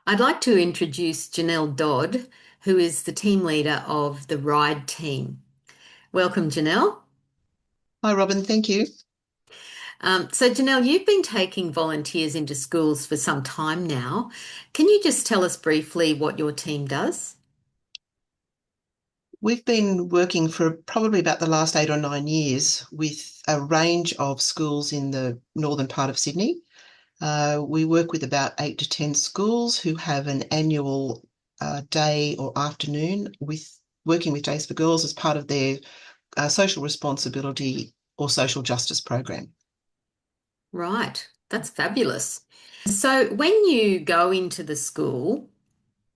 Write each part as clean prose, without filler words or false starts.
I'd like to introduce Janelle Dodd, who is the team leader of the Ride team. Welcome, Janelle. Hi, Robin. Thank you. So, Janelle, you've been taking volunteers into schools for some time now. Can you just tell us briefly what your team does? We've been working for probably about the last 8 or 9 years with a range of schools in the northern part of Sydney. We work with about 8 to 10 schools who have an annual day or afternoon with working with Days for Girls as part of their social responsibility or social justice program. Right, that's fabulous. So, when you go into the school,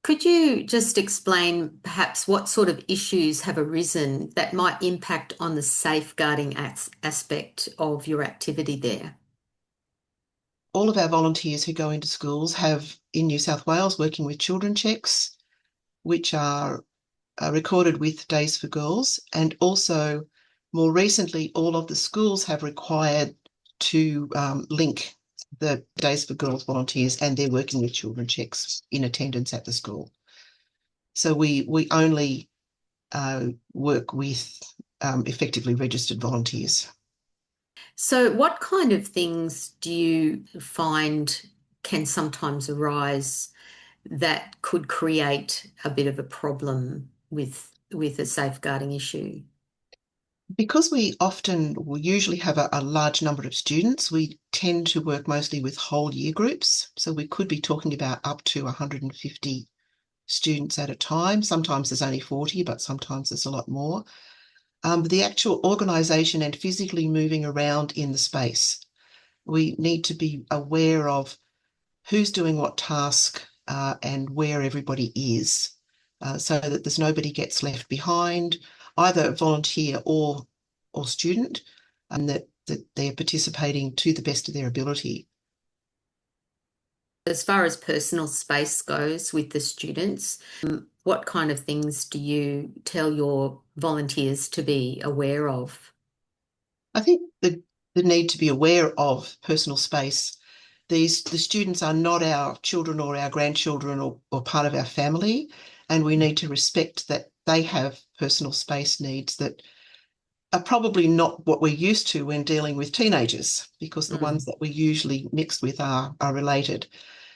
could you just explain perhaps what sort of issues have arisen that might impact on the safeguarding aspect of your activity there? All of our volunteers who go into schools have in New South Wales working with children checks, which are recorded with Days for Girls, and also more recently, all of the schools have required to link the Days for Girls volunteers and their working with children checks in attendance at the school. So we only work with effectively registered volunteers. So, what kind of things do you find can sometimes arise that could create a bit of a problem with a safeguarding issue? Because we usually have a large number of students, we tend to work mostly with whole year groups. So we could be talking about up to 150 students at a time. Sometimes there's only 40, but sometimes there's a lot more. The actual organisation and physically moving around in the space, we need to be aware of who's doing what task and where everybody is, so that there's nobody gets left behind, either volunteer or student, and that they're participating to the best of their ability. As far as personal space goes with the students, what kind of things do you tell your volunteers to be aware of? I think the need to be aware of personal space. The students are not our children or our grandchildren or part of our family, and we need to respect that they have personal space needs that are probably not what we're used to when dealing with teenagers, because the ones Mm. that we usually mix with are related.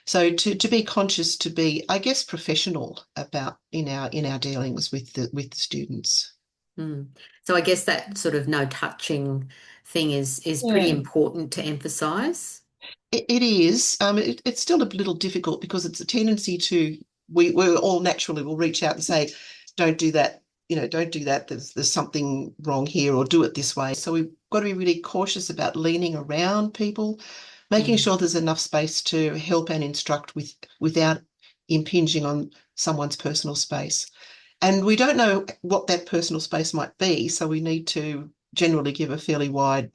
So to be conscious, to be, I guess, professional about in our dealings with the students. Mm. So I guess that sort of no touching thing is pretty Yeah. important to emphasize. It is. It's still a little difficult because it's a tendency to we all naturally will reach out and say, "Don't do that." Don't do that. There's something wrong here, or do it this way. So we've got to be really cautious about leaning around people, making Mm. sure there's enough space to help and instruct without impinging on someone's personal space. And we don't know what that personal space might be, so we need to generally give a fairly wide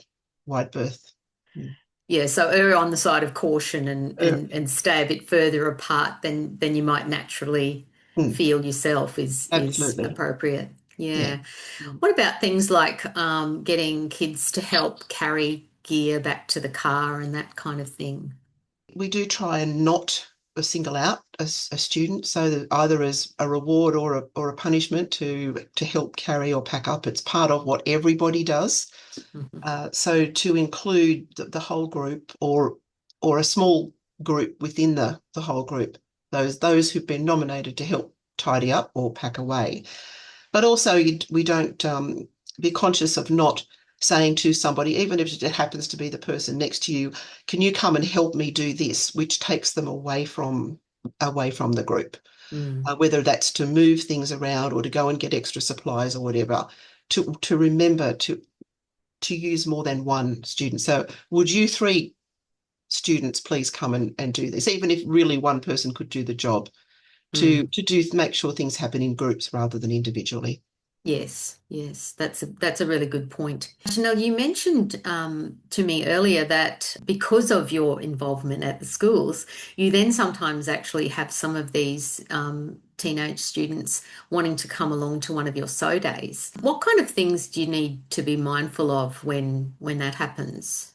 berth. Mm. Yeah, so err on the side of caution and Uh, and stay a bit further apart than you might naturally mm. feel yourself is Absolutely. appropriate. Yeah. Yeah. Mm. What about things like getting kids to help carry gear back to the car and that kind of thing? We do try and not single out a student, so that either as a reward or a punishment to help carry or pack up. It's part of what everybody does. Mhm. So to include the whole group or a small group within the whole group, those who've been nominated to help tidy up or pack away. But also, we don't be conscious of not saying to somebody, even if it happens to be the person next to you, can you come and help me do this, which takes them away from the group, Mm. whether that's to move things around or to go and get extra supplies or whatever. To remember to use more than one student. So, would you three students please come and do this, even if really one person could do the job, to Mm. to do make sure things happen in groups rather than individually. Yes, yes, that's a really good point. Chanel, you mentioned to me earlier that because of your involvement at the schools, you then sometimes actually have some of these teenage students wanting to come along to one of your so days. What kind of things do you need to be mindful of when that happens?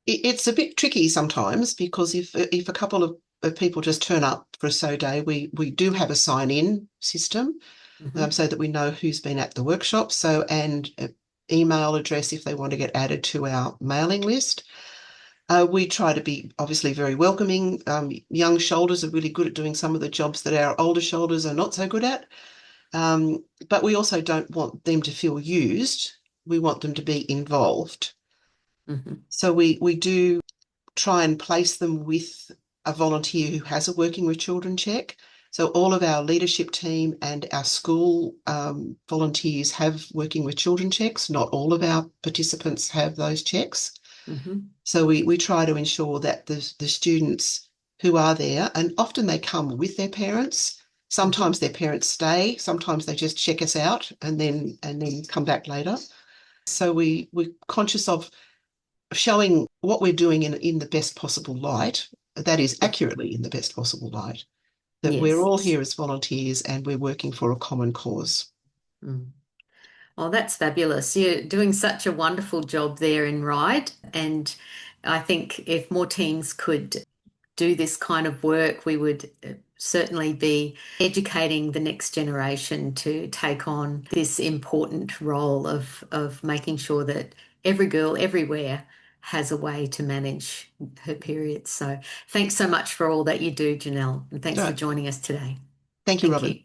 It's a bit tricky sometimes because if a couple of of people just turn up for a so day. We do have a sign-in system, Hmm. so that we know who's been at the workshop. So, and email address if they want to get added to our mailing list. We try to be obviously very welcoming. Young shoulders are really good at doing some of the jobs that our older shoulders are not so good at. But we also don't want them to feel used. We want them to be involved. Hmm. So we do try and place them with a volunteer who has a working with children check. So all of our leadership team and our school volunteers have working with children checks. Not all of our participants have those checks. Hmm. So we try to ensure that the students who are there, and often they come with their parents. Sometimes Hmm. their parents stay, sometimes they just check us out and then come back later. So we're conscious of showing what we're doing in the best possible light, that is accurately in the best possible light, that we're Yes. all here as volunteers and we're working for a common cause. Mm. Oh, that's fabulous. You're doing such a wonderful job there in Ryde. And I think if more teams could do this kind of work, we would certainly be educating the next generation to take on this important role of making sure that every girl everywhere has a way to manage her periods. So thanks so much for all that you do, Janelle, and thanks for So joining us today. thank you, Thank Robin. you.